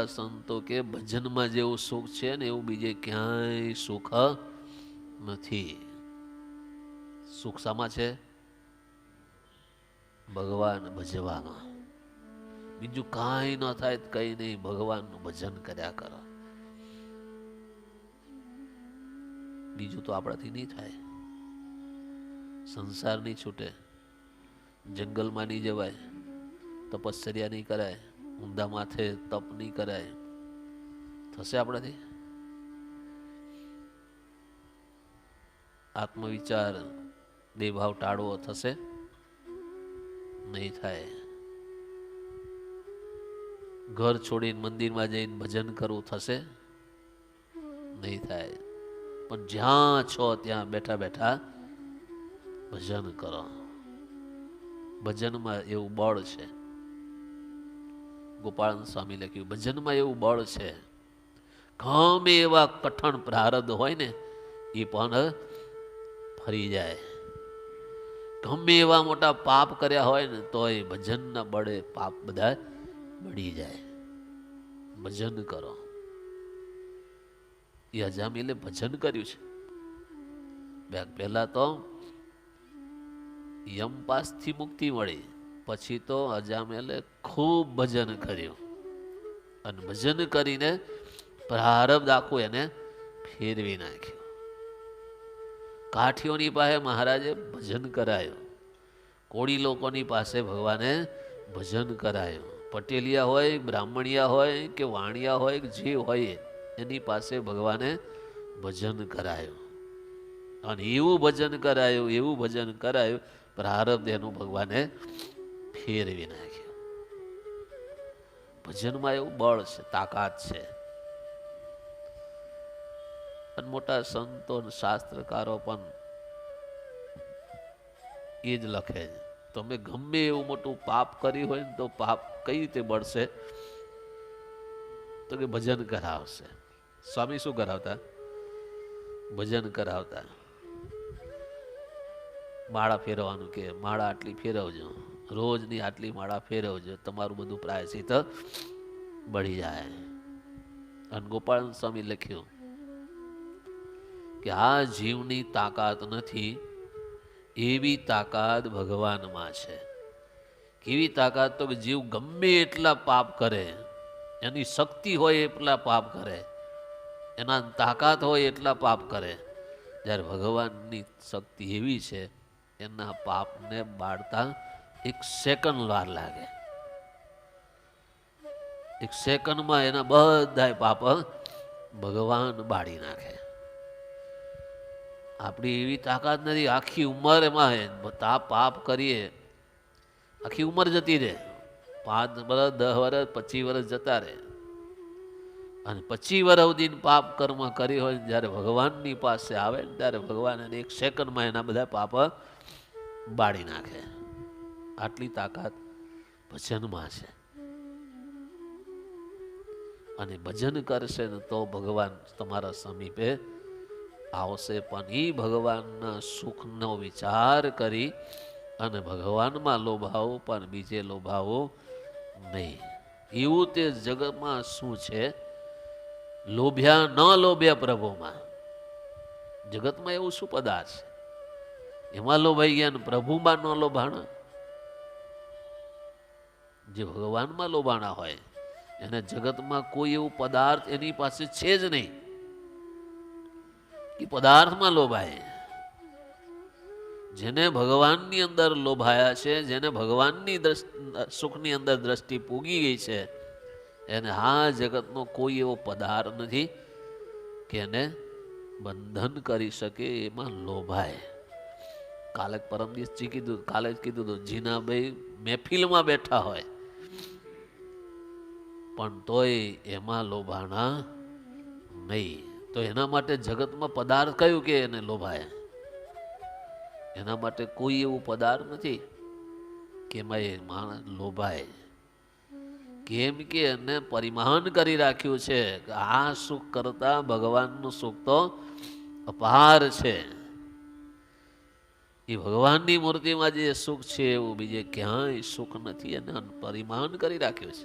મોટા સંતો કે ભજનમાં જેવું સુખ છે ને એવું બીજે ક્યાંય સુખ નથી. સુખ શામાં છે? ભગવાન ભજવામાં. બીજું કાંઈ ન થાય કઈ નહીં, ભગવાનનું ભજન કર્યા કરો. બીજું તો આપણાથી નહીં થાય. સંસાર નહીં છૂટે, જંગલમાં નહીં જવાય, તપશ્ચર્યા નહીં કરાય, ઊંધા માથે તપ નહીં કરાય. થશે આપણાથી? આત્મવિચાર, દેહભાવ ટાળવો થશે? નહીં થાય. ઘર છોડીને મંદિરમાં જઈને ભજન કરવું થશે? નહીં થાય. પણ જ્યાં છો ત્યાં બેઠા બેઠા ભજન કરો. ભજનમાં એવું બળ છે. ગોપાળન સ્વામી લખ્યું, ભજનમાં એવું બળ છે. ગમે એવા કઠણ પ્રારબ્ધ હોય ને એ પણ ફરી જાય. ગમે એવા મોટા પાપ કર્યા હોય ને તોય ભજનના બળે પાપ બધા બળી જાય. ભજન કરો. એ અજામિલે ભજન કર્યું છે. પહેલા તો યમપાસથી મુક્તિ મળી, પછી તો અજામિલે ખૂબ ભજન કર્યું અને ભજન કરીને પ્રારબ્ધ આખું એને ફેરવી નાખ્યું. કાઠીઓની પાસે મહારાજે ભજન કરાયું, કોળી લોકોની પાસે ભગવાને ભજન કરાયું. પટેલિયા હોય, બ્રાહ્મણિયા હોય કે વાણિયા હોય કે જે હોય એની પાસે ભગવાને ભજન કરાયું. અને એવું ભજન કરાયું, એવું ભજન કરાયું, પ્રારબ્ધ એનું ભગવાને ફેરવી નાખ્યું. ભજનમાં એવું બળ છે, તાકાત છે. અને મોટા સંતો શાસ્ત્રકારો પણ એ જ લખે છે. તમે ગમે એવું મોટું પાપ કર્યું હોય ને તો પાપ કઈ રીતે બળશે? તો કે ભજન કરાવશે. સ્વામી શું કરાવતા? ભજન કરાવતા. માળા ફેરવાનું કે માળા આટલી ફેરવજો, રોજની આટલી માળા ફેરવજો, તમારું બધું પ્રાયશ્ચિત બળી જાય. અને ગોપાલ સ્વામી લખ્યું કે આ જીવની તાકાત નથી, એવી તાકાત ભગવાનમાં છે. કેવી તાકાત? તો કે જીવ ગમે એટલા પાપ કરે, એની શક્તિ હોય એટલા પાપ કરે, એના તાકાત હોય એટલા પાપ કરે. જ્યારે ભગવાનની શક્તિ એવી છે, એના પાપને બાળતા એક સેકન્ડ વાર લાગે. એક સેકન્ડમાં એના બધા પાપ ભગવાન બાળી નાખે. આપણી એવી તાકાત નથી. આખી ઉંમર એમાં પાપ કરીએ, આખી ઉંમર જતી રહે. 5 વર્ષ, 10 વર્ષ, 25 વર્ષ જતા રહે. અને 25 વર્ષ સુધી પાપ કર્મ કરી હોય, જ્યારે ભગવાનની પાસે આવે ને ત્યારે ભગવાન એને એક સેકન્ડમાં એના બધા પાપ બાળી નાખે. આટલી તાકાત ભજનમાં છે. અને ભજન કરશે ને તો ભગવાન તમારા સમીપે આવશે. પણ એ ભગવાનના સુખનો વિચાર કરી અને ભગવાનમાં લોભાવો, પણ બીજે લોભાવો નહીં. એવું તે જગતમાં શું છે? લોભ્યા ન લોભ્યા પ્રભુમાં. જગતમાં એવું શું પદાર્થ છે? એમાં લોભાઈ ગયા ને પ્રભુમાં ન લોભાણા. જે ભગવાનમાં લોભાણા હોય એને જગતમાં કોઈ એવું પદાર્થ એની પાસે છે જ નહીં કે પદાર્થમાં લોભાય. જેને ભગવાનની અંદર લોભાયા છે, જેને ભગવાનની સુખની અંદર દ્રષ્ટિ પૂગી ગઈ છે, એને આ જગતનો કોઈ એવો પદાર્થ નથી કે એને બંધન કરી શકે. એમાં લોભાય. કાલે પરમ દિવસ કીધું, કાલે જ કીધું હતું, જીનાભાઈ મહેફિલમાં બેઠા હોય પણ તોય એમાં લોભાણા નહીં. તો એના માટે જગતમાં પદાર્થ કયું કે એને લોભાય? એના માટે કોઈ એવું પદાર્થ નથી કે એમાં એ માણસ લોભાય. કેમ કે એને પરિમાન કરી રાખ્યું છે કે આ સુખ કરતા ભગવાનનું સુખ તો અપાર છે. એ ભગવાનની મૂર્તિમાં જે સુખ છે એવું બીજે ક્યાંય સુખ નથી. એને પરિમાન કરી રાખ્યું છે.